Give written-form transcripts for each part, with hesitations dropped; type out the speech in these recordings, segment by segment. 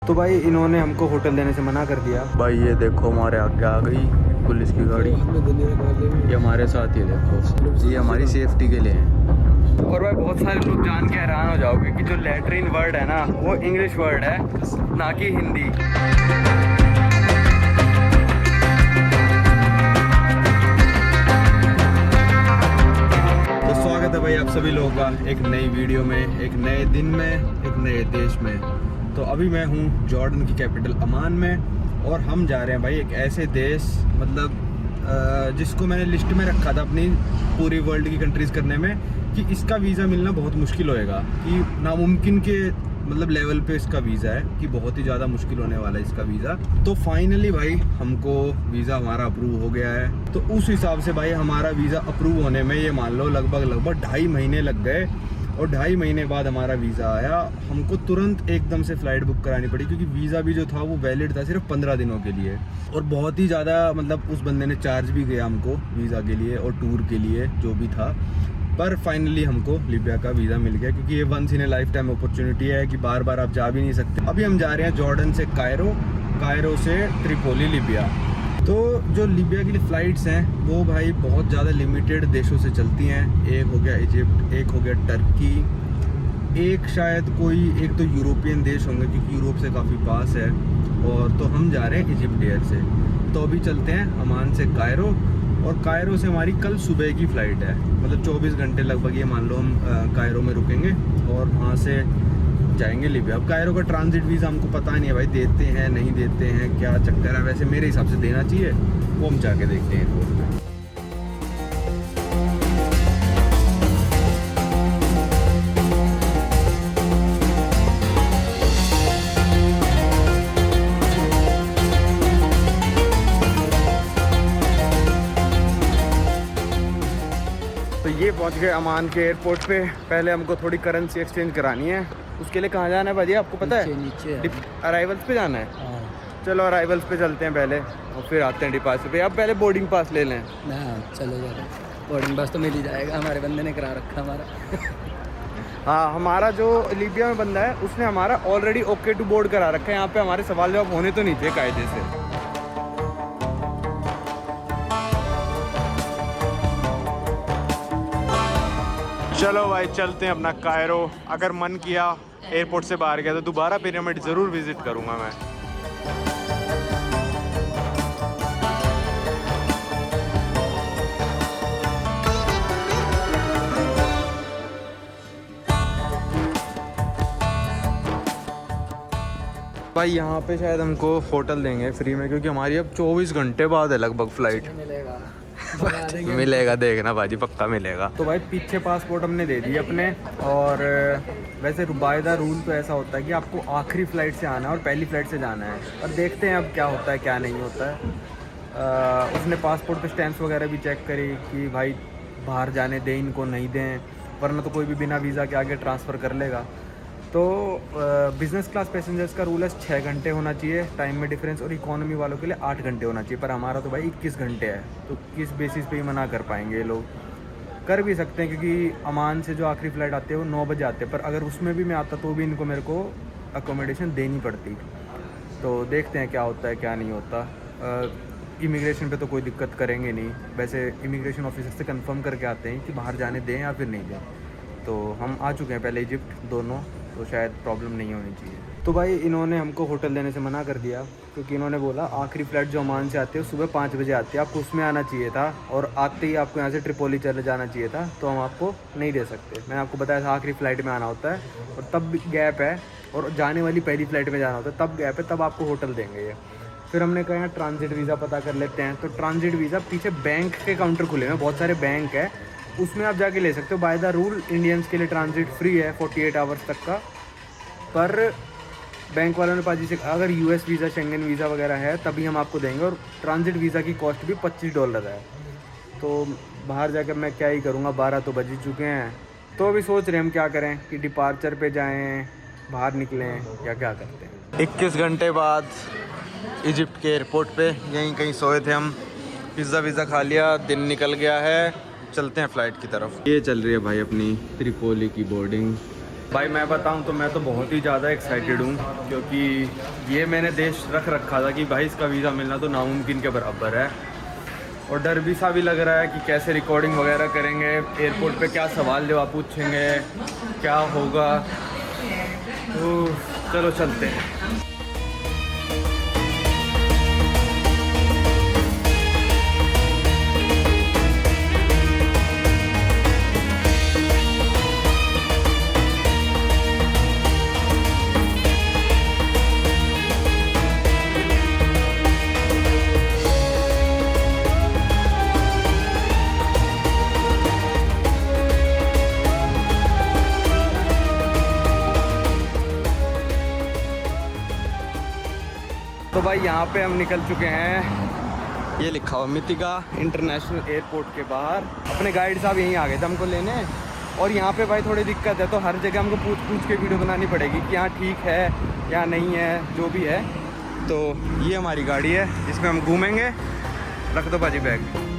तो भाई इन्होंने हमको होटल देने से मना कर दिया। भाई ये देखो हमारे आगे आ गई पुलिस की गाड़ी, ये हमारे साथ ही देखो, ये हमारी सेफ्टी के लिए है। और भाई बहुत सारे लोग जान के हैरान हो जाओगे कि जो लैट्रिन वर्ड है ना वो इंग्लिश वर्ड है, ना कि हिंदी। तो स्वागत है भाई आप सभी लोगों का एक नई वीडियो में, एक नए दिन में, एक नए देश में। तो अभी मैं हूँ जॉर्डन की कैपिटल अमान में और हम जा रहे हैं भाई एक ऐसे देश, मतलब जिसको मैंने लिस्ट में रखा था अपनी पूरी वर्ल्ड की कंट्रीज़ करने में, कि इसका वीज़ा मिलना बहुत मुश्किल होएगा, कि नामुमकिन के मतलब लेवल पे इसका वीज़ा है, कि बहुत ही ज़्यादा मुश्किल होने वाला है इसका वीज़ा। तो फाइनली भाई हमको वीज़ा हमारा अप्रूव हो गया है। तो उस हिसाब से भाई हमारा वीज़ा अप्रूव होने में ये मान लो लगभग 2.5 महीने लग गए। और 2.5 महीने बाद हमारा वीज़ा आया। हमको तुरंत एकदम से फ़्लाइट बुक करानी पड़ी, क्योंकि वीज़ा भी जो था वो वैलिड था सिर्फ 15 दिनों के लिए। और बहुत ही ज़्यादा मतलब उस बंदे ने चार्ज भी किया हमको वीज़ा के लिए और टूर के लिए जो भी था। पर फाइनली हमको लीबिया का वीज़ा मिल गया, क्योंकि ये once in a lifetime opportunity है कि बार बार आप जा भी नहीं सकते। अभी हम जा रहे हैं जॉर्डन से कायरो से त्रिपोली लीबिया। तो जो लीबिया की फ़्लाइट्स हैं वो भाई बहुत ज़्यादा लिमिटेड देशों से चलती हैं। एक हो गया इजिप्ट, एक हो गया टर्की, एक शायद एक तो यूरोपियन देश होंगे, क्योंकि यूरोप से काफ़ी पास है। और तो हम जा रहे हैं इजिप्ट एयर से। तो अभी चलते हैं अमान से कायरो, और कायरो से हमारी कल सुबह की फ़्लाइट है, मतलब 24 घंटे लगभग ये मान लो हम कायरो में रुकेंगे और वहाँ से जाएंगे लीबिया। अब कायरो का ट्रांजिट वीज़ा हमको पता नहीं है भाई, देते हैं नहीं देते हैं, क्या चक्कर है। वैसे मेरे हिसाब से देना चाहिए, वो हम जाके देखते हैं एयरपोर्ट पे। तो ये पहुंच गए अमान के एयरपोर्ट पे। पहले हमको थोड़ी करेंसी एक्सचेंज करानी है। उसके लिए कहाँ जाना है भाजी आपको पता है? नीचे अराइवल्स पे जाना है। हाँ। चलो अराइवल्स पे चलते हैं पहले, और फिर आते हैं डिपार्चर पे। अब पहले बोर्डिंग पास ले लें। ना चलो यार, बोर्डिंग पास तो मिल ही जाएगा, हमारे बंदे ने करा रखा हमारा। हाँ, हमारा जो लीबिया में बंदा है उसने हमारा ऑलरेडी ओके टू बोर्ड करा रखा है। यहाँ पे हमारे सवाल जवाब होने तो नहीं चाहिए कायदे से। चलो भाई चलते हैं अपना कायरो। अगर मन किया एयरपोर्ट से बाहर गया तो दोबारा पिरामिड ज़रूर विज़िट करूँगा मैं। भाई यहाँ पे शायद हमको होटल देंगे फ्री में, क्योंकि हमारी अब 24 घंटे बाद है लगभग फ़्लाइट। मिलेगा देखना भाजी, पक्का मिलेगा। तो भाई पीछे पासपोर्ट हमने दे दिए अपने। और वैसे बायदा रूल तो ऐसा होता है कि आपको आखिरी फ़्लाइट से आना है और पहली फ़्लाइट से जाना है। और देखते हैं अब क्या होता है क्या नहीं होता है। उसने पासपोर्ट पे स्टैम्प्स वगैरह भी चेक करी कि भाई बाहर जाने दें इनको, नहीं दें, वरना तो कोई भी बिना वीज़ा के आगे ट्रांसफ़र कर लेगा। तो बिज़नेस क्लास पैसेंजर्स का रूल है 6 घंटे होना चाहिए टाइम में डिफरेंस, और इकोनॉमी वालों के लिए 8 घंटे होना चाहिए। पर हमारा तो भाई 21 घंटे है, तो किस बेसिस पे ही मना कर पाएंगे ये लोग? कर भी सकते हैं, क्योंकि अमान से जो आखिरी फ़्लाइट आती है वो 9 बजे आते हैं। पर अगर उसमें भी मैं आता तो भी इनको मेरे को अकोमोडेशन देनी पड़ती। तो देखते हैं क्या होता है क्या नहीं होता। इमिग्रेशन पे तो कोई दिक्कत करेंगे नहीं। वैसे इमिग्रेशन ऑफिसर से कंफर्म करके आते हैं कि बाहर जाने दें या फिर नहीं दें। तो हम आ चुके हैं पहले इजिप्ट दोनों, तो शायद प्रॉब्लम नहीं होनी चाहिए। तो भाई इन्होंने हमको होटल देने से मना कर दिया, क्योंकि इन्होंने बोला आखिरी फ़्लाइट जो अमान से आती है सुबह 5 बजे आती है, आपको उसमें आना चाहिए था, और आते ही आपको यहाँ से ट्रिपोली चले जाना चाहिए था, तो हम आपको नहीं दे सकते। मैंने आपको बताया था आखिरी फ़्लाइट में आना होता है, और तब गैप है, और जाने वाली पहली फ़्लाइट में जाना होता है तब गैप है, तब आपको होटल देंगे ये। फिर हमने कहा ट्रांजिट वीज़ा पता कर लेते हैं। तो ट्रांजिट वीज़ा पीछे बैंक के काउंटर खुले हैं, बहुत सारे बैंक है, उसमें आप जाके ले सकते हो। बाय द रूल इंडियंस के लिए ट्रांजिट फ्री है 48 आवर्स तक का। पर बैंक वालों ने पाजी से अगर यूएस वीज़ा, शेंगन वीज़ा वगैरह है तभी हम आपको देंगे, और ट्रांजिट वीज़ा की कॉस्ट भी $25 है। तो बाहर जाकर मैं क्या ही करूँगा, 12 तो बज ही चुके हैं। तो अभी सोच रहे हम क्या करें, कि डिपार्चर पे जाएं, बाहर निकलें, या क्या करते हैं। 21 घंटे बाद इजिप्ट के एयरपोर्ट पे यहीं कहीं सोए थे हम। पिज़्ज़ा वीज़ा खा लिया, दिन निकल गया है, चलते हैं फ़्लाइट की तरफ। ये चल रही है भाई अपनी त्रिपोली की बोर्डिंग। भाई मैं बताऊं तो मैं तो बहुत ही ज़्यादा एक्साइटेड हूँ, क्योंकि ये मैंने देश रख रखा था कि भाई इसका वीज़ा मिलना तो नामुमकिन के बराबर है। और डर भी सा भी लग रहा है कि कैसे रिकॉर्डिंग वगैरह करेंगे, एयरपोर्ट पे क्या सवाल जवाब पूछेंगे, क्या होगा। तो चलो चलते हैं। तो भाई यहाँ पे हम निकल चुके हैं, ये लिखा हुआ मितिगा इंटरनेशनल एयरपोर्ट के बाहर। अपने गाइड साहब यहीं आ गए थे हमको लेने। और यहाँ पे भाई थोड़ी दिक्कत है, तो हर जगह हमको पूछ पूछ के वीडियो बनानी पड़ेगी कि यहाँ ठीक है या नहीं है, जो भी है। तो ये हमारी गाड़ी है जिसमें हम घूमेंगे। रख दो बाजी बैग।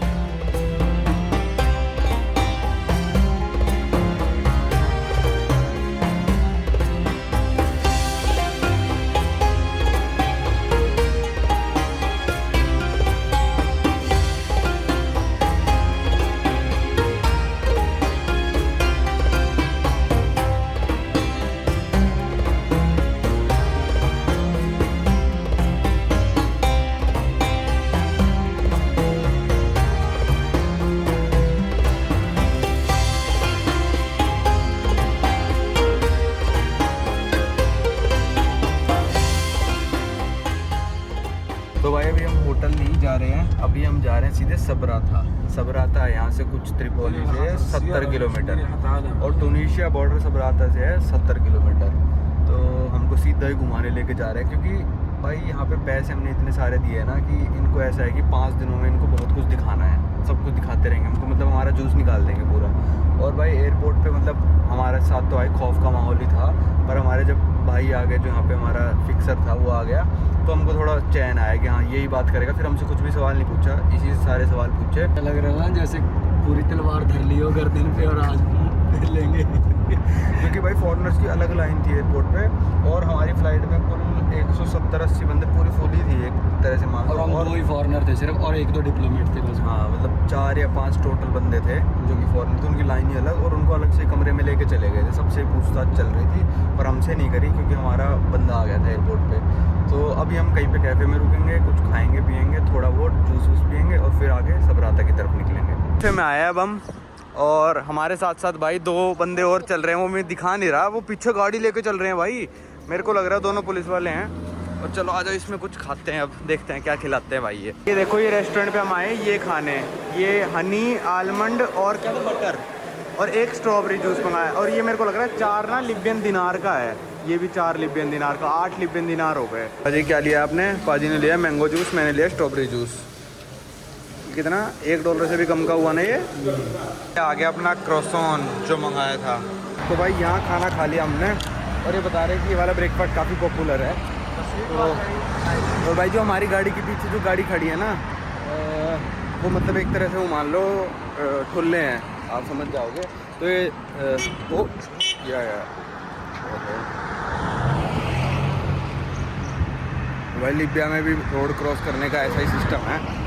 तो भाई अभी हम होटल नहीं जा रहे हैं, अभी हम जा रहे हैं सीधे सबराता। सबराता यहाँ से कुछ त्रिपोली से 70 किलोमीटर, और टूनीशिया बॉर्डर सबराता से है 70 किलोमीटर। तो हमको सीधा ही घुमाने लेके जा रहे हैं, क्योंकि भाई यहाँ पे पैसे हमने इतने सारे दिए हैं ना कि इनको ऐसा है कि 5 दिनों में इनको बहुत कुछ दिखाना है। सब कुछ दिखाते रहेंगे हमको, मतलब हमारा जूस निकाल देंगे पूरा। और भाई एयरपोर्ट पे मतलब हमारे साथ तो भाई खौफ का माहौल ही था, पर हमारे जब भाई आ गए, जो यहाँ पे हमारा फिक्सर था वो आ गया, तो हमको थोड़ा चैन आया कि हाँ यही बात करेगा। फिर हमसे कुछ भी सवाल नहीं पूछा, इसी से सारे सवाल पूछे। लग रहा है जैसे पूरी तलवार धर ली हो गर्दन पे और आज फिर लेंगे। क्योंकि भाई फॉरेनर्स की अलग लाइन थी एयरपोर्ट पे, और हमारी फ़्लाइट में कुल 170-80 बंदे पूरी फुल ही थी एक तरह से मान लो। और हम 2 ही फॉरेनर थे सिर्फ, और 1-2 डिप्लोमेट थे बस। हाँ मतलब 4 या 5 टोटल बंदे थे जो कि फॉरेनर थे। उनकी लाइन ही अलग, और उनको अलग से कमरे में लेके चले गए थे। सबसे पूछताछ चल रही थी, पर हमसे नहीं करी क्योंकि हमारा बंदा आ गया था एयरपोर्ट पे। तो अभी हम कहीं पे कैफ़े में रुकेंगे, कुछ खाएंगे पिएंगे, थोड़ा बहुत जूस वूस पिएंगे, और फिर आगे सबराता की तरफ निकलेंगे। कैफ़े में आया अब हम, और हमारे साथ साथ भाई 2 बंदे और चल रहे हैं। वो मैं दिखा नहीं रहा, वो पीछे गाड़ी लेके चल रहे हैं भाई। मेरे को लग रहा है दोनों पुलिस वाले हैं। और चलो आ जाओ, इसमें कुछ खाते हैं, अब देखते हैं क्या खिलाते हैं भाई। ये देखो, ये रेस्टोरेंट पे हम आए ये खाने। ये हनी आलमंड और क्या बटर और एक स्ट्रॉबेरी जूस मंगाया। और ये मेरे को लग रहा है 4 ना लिबियन दिनार का है। ये भी 4 लिबियन दिनार का, 8 लिबियन दिनार हो गए। पाजी क्या लिया आपने? पाजी ने लिया मैंगो जूस, मैंने लिया स्ट्रॉबेरी जूस। कितना? $1 से भी कम का हुआ ना ये। आ गया अपना क्रोसॉन जो मंगाया था। तो भाई यहाँ खाना खा लिया हमने, और ये बता रहे हैं कि ये वाला ब्रेकफास्ट काफ़ी पॉपुलर है। तो भाई जो हमारी गाड़ी के पीछे जो गाड़ी खड़ी है ना, वो मतलब एक तरह से वो मान लो ठुल्ले हैं, आप समझ जाओगे। तो ये वो भाई लिबिया में भी रोड क्रॉस करने का ऐसा ही सिस्टम है।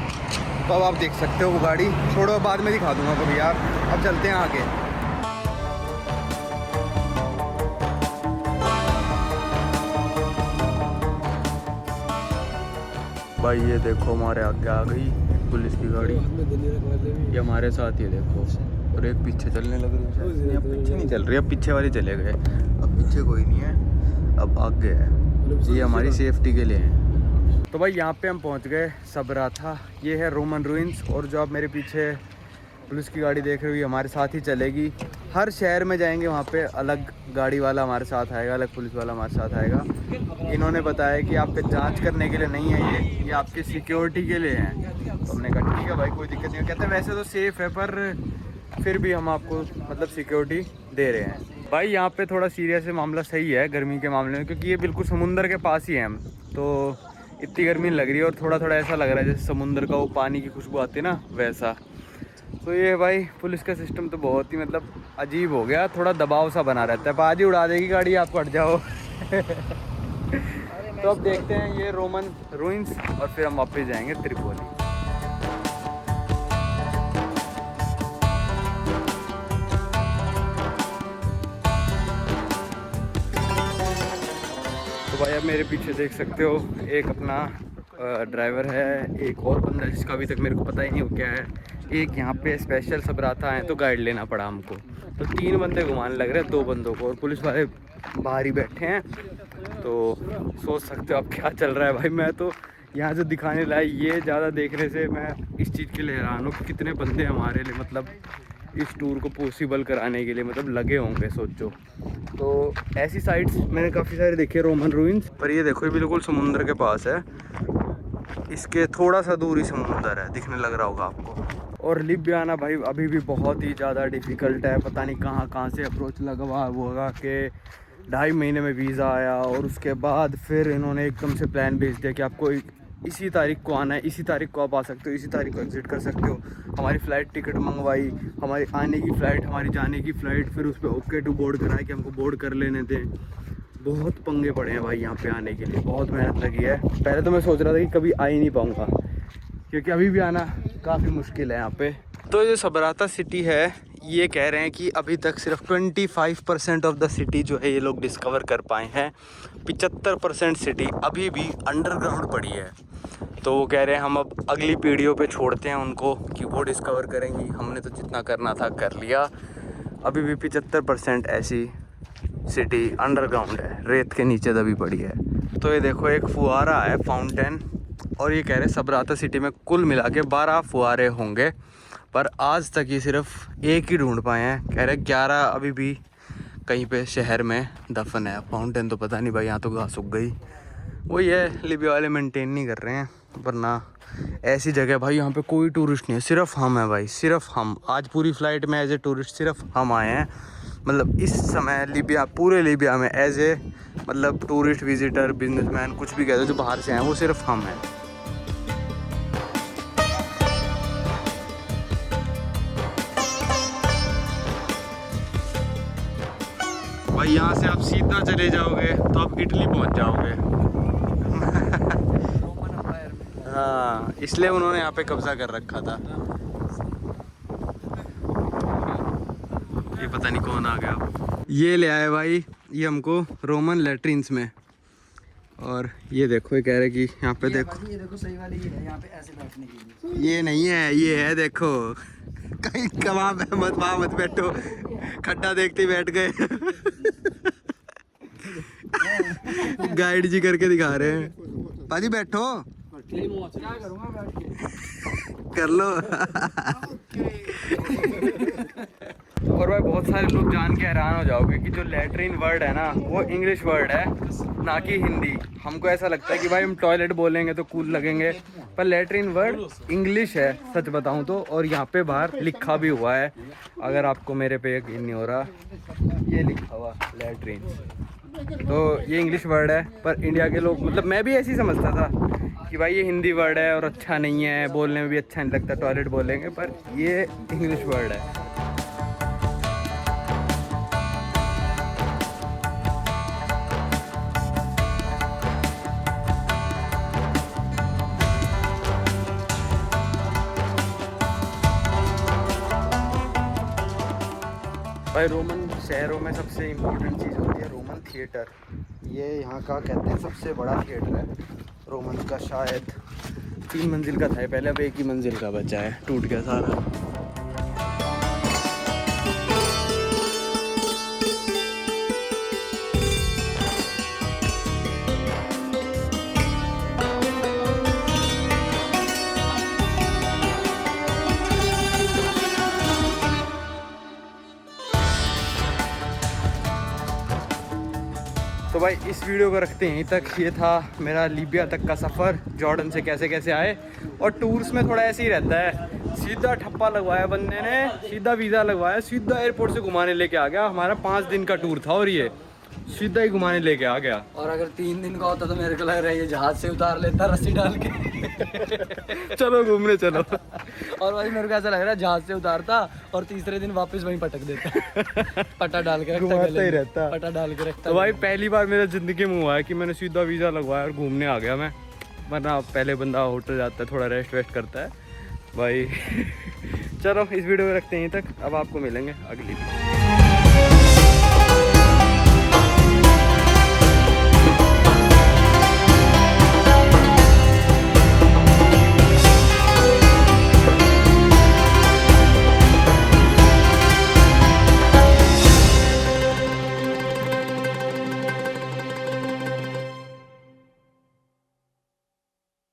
तो अब आप देख सकते हो वो गाड़ी, छोड़ो बाद में दिखा दूंगा कभी यार। अब चलते हैं आगे। भाई ये देखो हमारे आगे आ गई पुलिस की गाड़ी, ये हमारे साथ ही देखो, और एक पीछे चलने लग रही है। अब पीछे नहीं चल रही, अब पीछे वाली चले गए। अब पीछे कोई नहीं है, अब आगे है। ये हमारी सेफ्टी के लिए है। तो भाई यहाँ पे हम पहुँच गए सबराता। ये है रोमन रूइंस, और जो आप मेरे पीछे पुलिस की गाड़ी देख रहे हो, हमारे साथ ही चलेगी। हर शहर में जाएंगे वहाँ पे अलग गाड़ी वाला हमारे साथ आएगा, अलग पुलिस वाला हमारे साथ आएगा। इन्होंने बताया कि आप पे जांच करने के लिए नहीं है, ये आपके सिक्योरिटी के लिए है। तो हमने कहा ठीक है भाई, कोई दिक्कत नहीं। कहते हैं वैसे तो सेफ़ है, पर फिर भी हम आपको मतलब सिक्योरिटी दे रहे हैं। भाई यहाँ पे थोड़ा सीरियस है मामला, सही है गर्मी के मामले में, क्योंकि ये बिल्कुल समुंदर के पास ही है हम। तो इतनी गर्मी नहीं लग रही है, और थोड़ा थोड़ा ऐसा लग रहा है जैसे समुंदर का वो पानी की खुशबू आती है ना, वैसा। तो ये भाई पुलिस का सिस्टम तो बहुत ही मतलब अजीब हो गया, थोड़ा दबाव सा बना रहता है, बाजी उड़ा देगी गाड़ी, आप हट जाओ। तो अब देखते हैं ये रोमन रूइंस और फिर हम वापस जाएंगे त्रिपोली। तो भाई आप मेरे पीछे देख सकते हो एक अपना ड्राइवर है, एक और बंदा जिसका अभी तक मेरे को पता ही नहीं वो क्या है, एक यहाँ पे स्पेशल सबराता है तो गाइड लेना पड़ा हमको। तो 3 बंदे घुमाने लग रहे हैं 2 बंदों को, और पुलिस वाले बाहर ही बैठे हैं। तो सोच सकते हो अब क्या चल रहा है भाई। मैं तो यहाँ से दिखाने लायक ये ज़्यादा देखने से मैं इस चीज़ के लिए हैरान हूँ कि कितने बंदे हमारे लिए मतलब इस टूर को पॉसिबल कराने के लिए मतलब लगे होंगे, सोचो। तो ऐसी साइट्स मैंने काफ़ी सारे देखे रोमन रूइंस, पर ये देखो ये बिल्कुल समुंदर के पास है, इसके थोड़ा सा दूर ही समुंदर है, दिखने लग रहा होगा आपको। और लिबिया आना भाई अभी भी बहुत ही ज़्यादा डिफ़िकल्ट है, पता नहीं कहाँ से अप्रोच लगवा होगा कि 2.5 महीने में वीज़ा आया, और उसके बाद फिर इन्होंने एकदम से प्लान भेज दिया कि आपको इसी तारीख को आना है, इसी तारीख को आप आ सकते हो, इसी तारीख को एग्जिट कर सकते हो। हमारी फ़्लाइट टिकट मंगवाई, हमारी आने की फ़्लाइट, हमारी जाने की फ़्लाइट, फिर उस पर ओके टू बोर्ड कराए कि हमको बोर्ड कर लेने दें। बहुत पंगे पड़े हैं भाई यहाँ पे आने के लिए, बहुत मेहनत लगी है। पहले तो मैं सोच रहा था कि कभी आ ही नहीं पाऊँगा, क्योंकि अभी भी आना काफ़ी मुश्किल है यहाँ पे। तो ये सबराता सिटी है, ये कह रहे हैं कि अभी तक सिर्फ 25% ऑफ द सिटी जो है ये लोग डिस्कवर कर पाए हैं। 75% सिटी अभी भी अंडरग्राउंड पड़ी है। तो वो कह रहे हैं हम अब अगली पीढ़ियों पे छोड़ते हैं उनको कि वो डिस्कवर करेंगी, हमने तो जितना करना था कर लिया। अभी भी 75% ऐसी सिटी अंडरग्राउंड है, रेत के नीचे दबी पड़ी है। तो ये देखो एक फुहारा है, फाउंटेन, और ये कह रहे हैं सबराता सिटी में कुल मिला के 12 फुहारे होंगे, पर आज तक ये सिर्फ एक ही ढूंढ पाए हैं। कह रहे 11 अभी भी कहीं पे शहर में दफन है। फाउंटेन तो पता नहीं भाई, यहाँ तो घास उग गई। वही है, लिबिया वाले मेंटेन नहीं कर रहे हैं, वरना ऐसी जगह भाई यहाँ पे कोई टूरिस्ट नहीं है, सिर्फ हम हैं भाई, सिर्फ हम। आज पूरी फ़्लाइट में एज ए टूरिस्ट सिर्फ हम आए हैं, मतलब इस समय लिबिया, पूरे लिबिया में एज ए मतलब टूरिस्ट, विजिटर, बिजनेसमैन, कुछ भी कह दो, जो बाहर से हैं वो सिर्फ हम हैं। भाई यहाँ से आप सीधा चले जाओगे तो आप इटली पहुँच जाओगे। हाँ, इसलिए उन्होंने यहाँ पे कब्जा कर रखा था। ये पता नहीं कौन आ गया। ये ले आए भाई ये हमको रोमन लेट्रिन्स में, और ये देखो ये कह रहे कि यहाँ पे देखो, ये देखो सही वाली ये है यहाँ पे ऐसे बैठने के लिए। ये नहीं है, ये है देखो, कहीं कहाँ मत वहाँ मत बैठो, खड्डा देखते ही बैठ गए। गाइड जी करके दिखा रहे हैं, पाजी बैठो, क्या करूँगा बैठ के, कर लो। और भाई बहुत सारे लोग जान के हैरान हो जाओगे कि जो लैट्रिन वर्ड है ना वो इंग्लिश वर्ड है, ना कि हिंदी। हमको ऐसा लगता है कि भाई हम टॉयलेट बोलेंगे तो कूल लगेंगे, पर लैट्रिन वर्ड इंग्लिश है सच बताऊं तो, और यहाँ पे बाहर लिखा भी हुआ है, अगर आपको मेरे पे यकीन नहीं हो रहा, ये लिखा हुआ लैट्रिन। तो ये इंग्लिश वर्ड है, पर इंडिया के लोग, मतलब मैं भी ऐसे ही समझता था कि भाई ये हिंदी वर्ड है और अच्छा नहीं है, बोलने में भी अच्छा नहीं लगता, टॉयलेट बोलेंगे, पर ये इंग्लिश वर्ड है। भाई रोमन शहरों में सबसे इम्पोर्टेंट चीज़ होती है रोमन थिएटर। ये यहाँ का कहते हैं सबसे बड़ा थिएटर है रोमन का, शायद 3 मंजिल का था पहले, अब 1 ही मंजिल का बचा है, टूट गया सारा। तो भाई इस वीडियो को रखते हैं यहीं तक। ये था मेरा लीबिया तक का सफ़र, जॉर्डन से कैसे कैसे आए। और टूर्स में थोड़ा ऐसे ही रहता है, सीधा ठप्पा लगवाया बंदे ने, सीधा वीज़ा लगवाया, सीधा एयरपोर्ट से घुमाने लेके आ गया। हमारा 5 दिन का टूर था और ये सीधा ही घुमाने लेके आ गया। और अगर 3 दिन का होता तो मेरे को लग रहा है ये जहाज से उतार लेता रस्सी डाल के। चलो घूमने चलो। और भाई मेरे को ऐसा लग रहा है जहाज से उतारता और तीसरे दिन वापस वहीं पटक देता। पटा डाल के रखता, घुमाता गले ही में। रहता। पटा डाल के रखता। तो भाई पहली बार मेरा जिंदगी में हुआ है कि मैंने सीधा वीज़ा लगवाया और घूमने आ गया मैं, वरना पहले बंदा होटल जाता है, थोड़ा रेस्ट वेस्ट करता है भाई। चलो इस वीडियो में रखते हैं यहीं तक, अब आपको मिलेंगे अगली वीडियो।